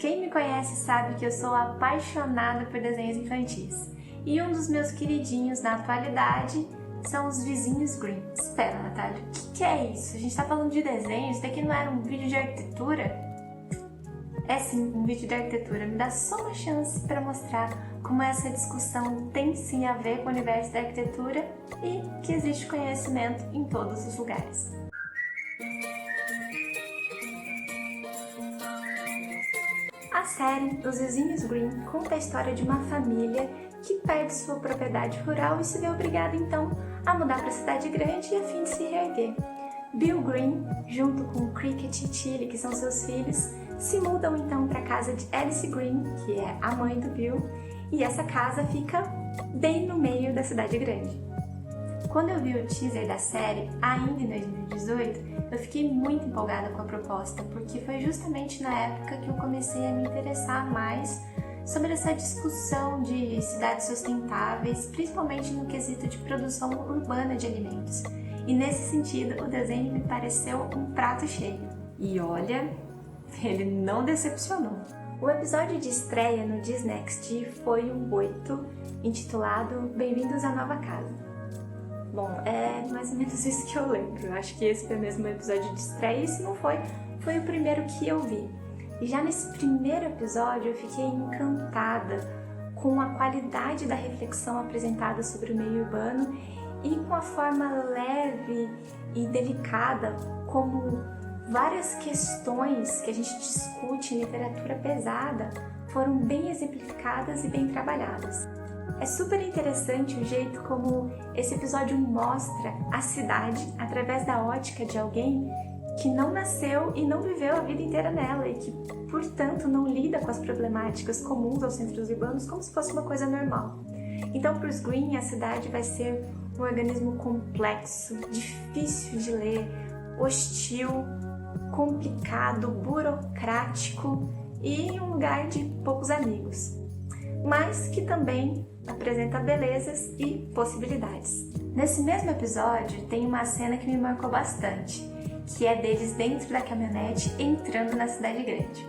Quem me conhece sabe que eu sou apaixonada por desenhos infantis. E um dos meus queridinhos na atualidade são os vizinhos Grimm. Espera, Natália, o que é isso? A gente tá falando de desenhos, isso daqui não era um vídeo de arquitetura? É sim, um vídeo de arquitetura. Me dá só uma chance para mostrar como essa discussão tem sim a ver com o universo da arquitetura e que existe conhecimento em todos os lugares. A série Os Vizinhos Grimm conta a história de uma família que perde sua propriedade rural e se vê obrigada então a mudar para a cidade grande e a fim de se reerguer. Bill Grimm, junto com Cricket e Tilly, que são seus filhos, se mudam então para a casa de Alice Grimm, que é a mãe do Bill, e essa casa fica bem no meio da cidade grande. Quando eu vi o teaser da série, ainda em 2018, eu fiquei muito empolgada com a proposta, porque foi justamente na época que eu comecei a me interessar mais sobre essa discussão de cidades sustentáveis, principalmente no quesito de produção urbana de alimentos. E nesse sentido, o desenho me pareceu um prato cheio. E olha, ele não decepcionou. O episódio de estreia no Disney XD foi o 8, intitulado Bem-vindos à Nova Casa. Bom, é mais ou menos isso que eu lembro. Eu acho que esse foi mesmo o episódio de estreia, e se não foi, foi o primeiro que eu vi. E já nesse primeiro episódio eu fiquei encantada com a qualidade da reflexão apresentada sobre o meio urbano e com a forma leve e delicada como várias questões que a gente discute em literatura pesada foram bem exemplificadas e bem trabalhadas. É super interessante o jeito como esse episódio mostra a cidade através da ótica de alguém que não nasceu e não viveu a vida inteira nela e que, portanto, não lida com as problemáticas comuns aos centros urbanos como se fosse uma coisa normal. Então, para os Grimm, a cidade vai ser um organismo complexo, difícil de ler, hostil, complicado, burocrático e um lugar de poucos amigos, mas que também apresenta belezas e possibilidades. Nesse mesmo episódio tem uma cena que me marcou bastante, que é deles dentro da caminhonete entrando na cidade grande.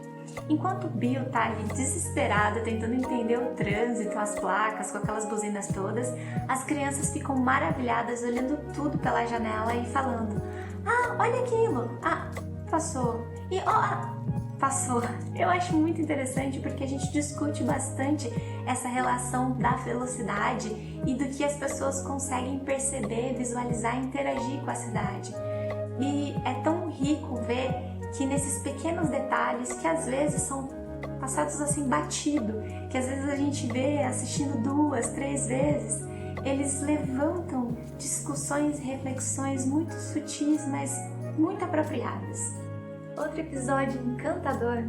Enquanto Bill tá ali desesperado tentando entender o trânsito, as placas, com aquelas buzinas todas, as crianças ficam maravilhadas olhando tudo pela janela e falando: "Ah, olha aquilo! Ah, passou! E passou!" Eu acho muito interessante porque a gente discute bastante essa relação da velocidade e do que as pessoas conseguem perceber, visualizar e interagir com a cidade. E é tão rico ver que nesses pequenos detalhes que às vezes são passados assim batido, que às vezes a gente vê assistindo 2, 3 vezes, eles levantam discussões e reflexões muito sutis, mas muito apropriadas. Outro episódio encantador,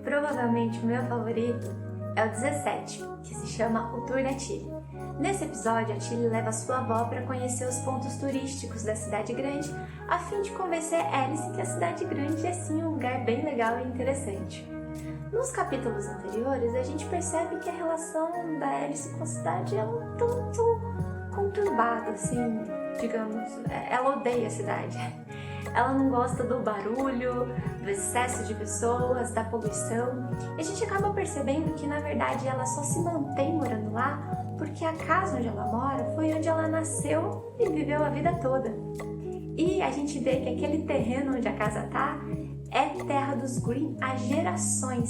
provavelmente o meu favorito, é o 17, que se chama O Tour da Tilly. Nesse episódio, a Tilly leva sua avó para conhecer os pontos turísticos da cidade grande, a fim de convencer Alice que a cidade grande é sim um lugar bem legal e interessante. Nos capítulos anteriores, a gente percebe que a relação da Alice com a cidade é um tanto conturbada, assim, digamos. Ela odeia a cidade. Ela não gosta do barulho, do excesso de pessoas, da poluição. E a gente acaba percebendo que, na verdade, ela só se mantém morando lá porque a casa onde ela mora foi onde ela nasceu e viveu a vida toda. E a gente vê que aquele terreno onde a casa tá é terra dos Grimm há gerações.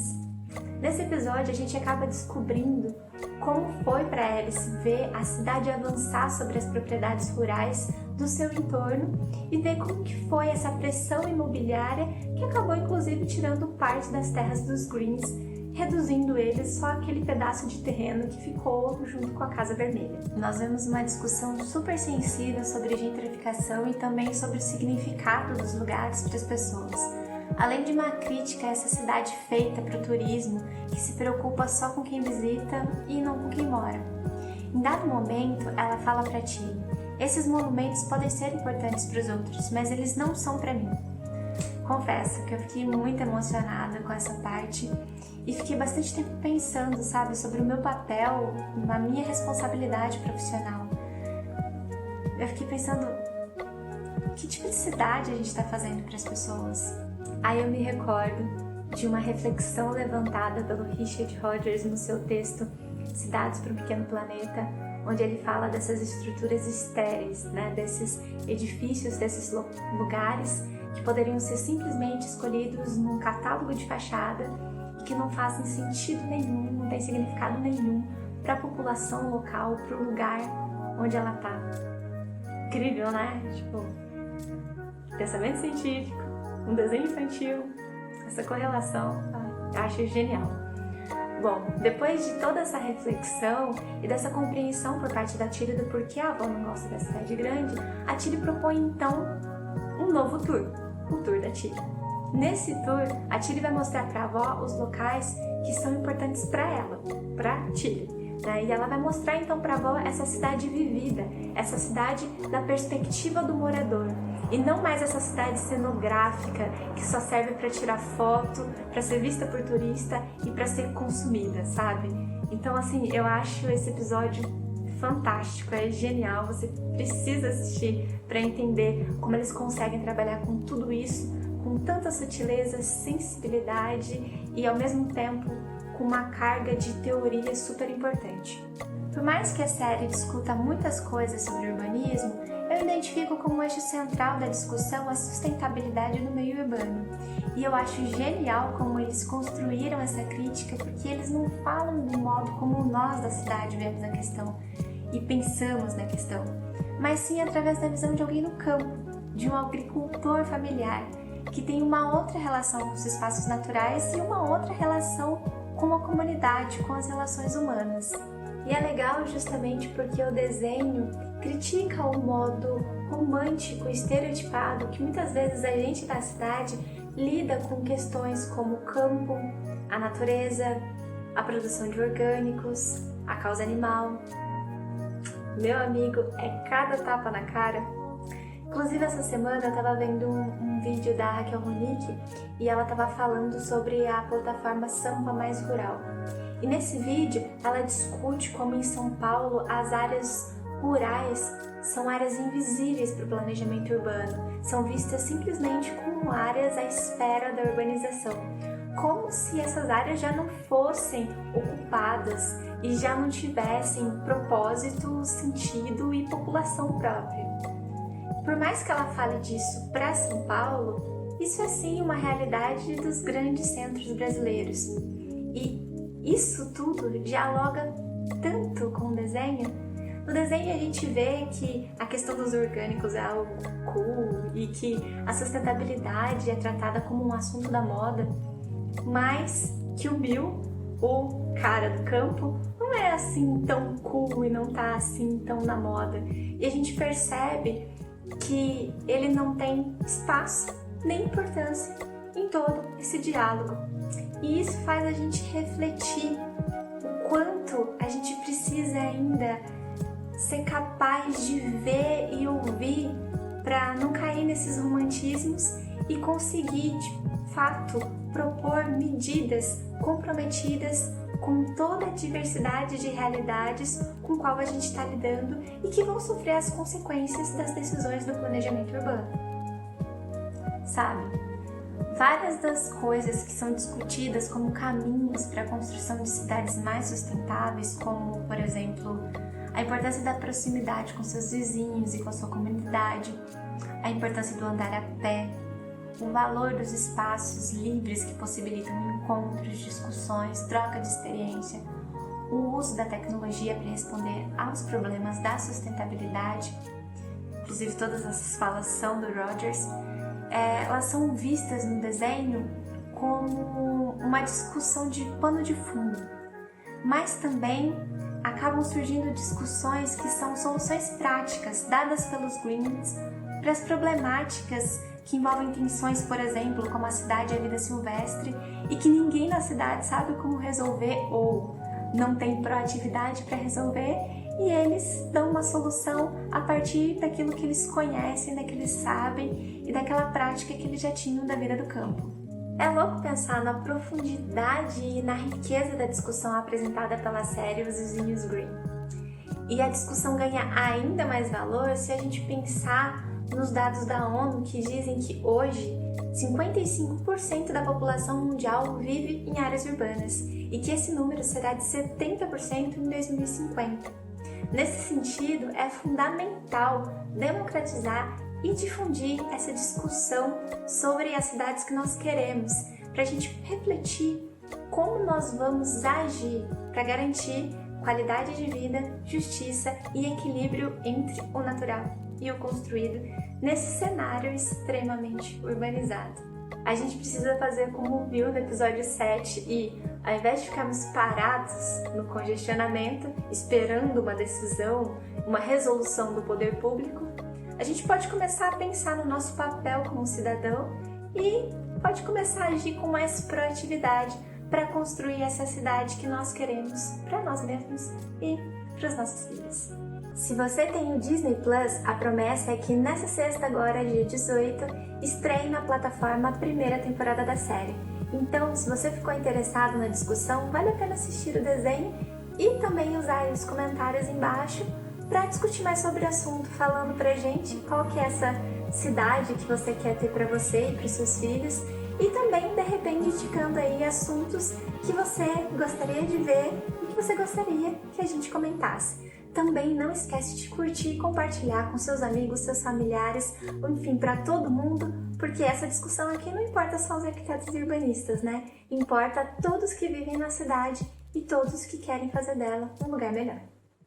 Nesse episódio, a gente acaba descobrindo como foi para Alice ver a cidade avançar sobre as propriedades rurais do seu entorno e ver como que foi essa pressão imobiliária que acabou inclusive tirando parte das terras dos Grimms, reduzindo eles só aquele pedaço de terreno que ficou junto com a Casa Vermelha. Nós vemos uma discussão super sensível sobre gentrificação e também sobre o significado dos lugares para as pessoas. Além de uma crítica a essa cidade feita para o turismo, que se preocupa só com quem visita e não com quem mora. Em dado momento, ela fala para Tilly: "Esses monumentos podem ser importantes para os outros, mas eles não são para mim." Confesso que eu fiquei muito emocionada com essa parte e fiquei bastante tempo pensando, sabe, sobre o meu papel, a minha responsabilidade profissional. Eu fiquei pensando, que tipo de cidade a gente está fazendo para as pessoas? Aí eu me recordo de uma reflexão levantada pelo Richard Rogers no seu texto Cidades para um Pequeno Planeta, onde ele fala dessas estruturas estéreis, né, desses edifícios, desses lugares que poderiam ser simplesmente escolhidos num catálogo de fachada e que não fazem sentido nenhum, não tem significado nenhum para a população local, para o lugar onde ela está. Incrível, né? Tipo, pensamento científico, um desenho infantil, essa correlação, eu acho genial. Bom, depois de toda essa reflexão e dessa compreensão por parte da Tilly do porquê a avó não gosta da cidade grande, a Tilly propõe então um novo tour, o Tour da Tilly. Nesse tour, a Tilly vai mostrar para a avó os locais que são importantes para ela, para Tilly. Né? E ela vai mostrar então para a avó essa cidade vivida, essa cidade da perspectiva do morador. E não mais essa cidade cenográfica que só serve para tirar foto, para ser vista por turista e para ser consumida, sabe? Então, assim, eu acho esse episódio fantástico, é genial, você precisa assistir para entender como eles conseguem trabalhar com tudo isso, com tanta sutileza, sensibilidade e ao mesmo tempo com uma carga de teoria super importante. Por mais que a série discuta muitas coisas sobre urbanismo, eu identifico como eixo central da discussão a sustentabilidade no meio urbano. E eu acho genial como eles construíram essa crítica, porque eles não falam do modo como nós da cidade vemos a questão e pensamos na questão, mas sim através da visão de alguém no campo, de um agricultor familiar, que tem uma outra relação com os espaços naturais e uma outra relação com a comunidade, com as relações humanas. E é legal justamente porque o desenho critica o modo romântico e estereotipado que muitas vezes a gente da cidade lida com questões como o campo, a natureza, a produção de orgânicos, a causa animal. Meu amigo, é cada tapa na cara. Inclusive essa semana eu tava vendo um vídeo da Raquel Ronick e ela tava falando sobre a plataforma Sampa Mais Rural. E nesse vídeo ela discute como em São Paulo as áreas rurais são áreas invisíveis para o planejamento urbano, são vistas simplesmente como áreas à espera da urbanização, como se essas áreas já não fossem ocupadas e já não tivessem propósito, sentido e população própria. Por mais que ela fale disso para São Paulo, isso é sim uma realidade dos grandes centros brasileiros. E isso tudo dialoga tanto com o desenho. No desenho a gente vê que a questão dos orgânicos é algo cool e que a sustentabilidade é tratada como um assunto da moda, mas que o Bill, o cara do campo, não é assim tão cool e não tá assim tão na moda. E a gente percebe que ele não tem espaço nem importância em todo esse diálogo. E isso faz a gente refletir o quanto a gente precisa ainda ser capaz de ver e ouvir para não cair nesses romantismos e conseguir, de fato, propor medidas comprometidas com toda a diversidade de realidades com qual a gente está lidando e que vão sofrer as consequências das decisões do planejamento urbano. Sabe? Várias das coisas que são discutidas como caminhos para a construção de cidades mais sustentáveis, como, por exemplo, a importância da proximidade com seus vizinhos e com a sua comunidade, a importância do andar a pé, o valor dos espaços livres que possibilitam encontros, discussões, troca de experiência, o uso da tecnologia para responder aos problemas da sustentabilidade, inclusive todas essas falas são do Rogers, elas são vistas no desenho como uma discussão de pano de fundo, mas também acabam surgindo discussões que são soluções práticas dadas pelos Greens para as problemáticas que envolvem tensões, por exemplo, como a cidade e a vida silvestre, e que ninguém na cidade sabe como resolver ou não tem proatividade para resolver, e eles dão uma solução a partir daquilo que eles conhecem, daquilo que eles sabem e daquela prática que eles já tinham da vida do campo. É louco pensar na profundidade e na riqueza da discussão apresentada pela série Os Vizinhos Green. E a discussão ganha ainda mais valor se a gente pensar nos dados da ONU que dizem que hoje 55% da população mundial vive em áreas urbanas e que esse número será de 70% em 2050. Nesse sentido, é fundamental democratizar e difundir essa discussão sobre as cidades que nós queremos, para a gente refletir como nós vamos agir para garantir qualidade de vida, justiça e equilíbrio entre o natural e o construído nesse cenário extremamente urbanizado. A gente precisa fazer como viu no episódio 7 e, ao invés de ficarmos parados no congestionamento, esperando uma decisão, uma resolução do poder público, a gente pode começar a pensar no nosso papel como cidadão e pode começar a agir com mais proatividade para construir essa cidade que nós queremos para nós mesmos e para os nossos filhos. Se você tem o Disney Plus, a promessa é que nessa sexta agora, dia 18, estreie na plataforma a primeira temporada da série. Então, se você ficou interessado na discussão, vale a pena assistir o desenho e também usar os comentários embaixo para discutir mais sobre o assunto, falando pra gente qual que é essa cidade que você quer ter para você e para os seus filhos e também, de repente, indicando aí assuntos que você gostaria de ver e que você gostaria que a gente comentasse. Também não esquece de curtir e compartilhar com seus amigos, seus familiares, enfim, para todo mundo, porque essa discussão aqui não importa só os arquitetos e urbanistas, né? Importa todos que vivem na cidade e todos que querem fazer dela um lugar melhor.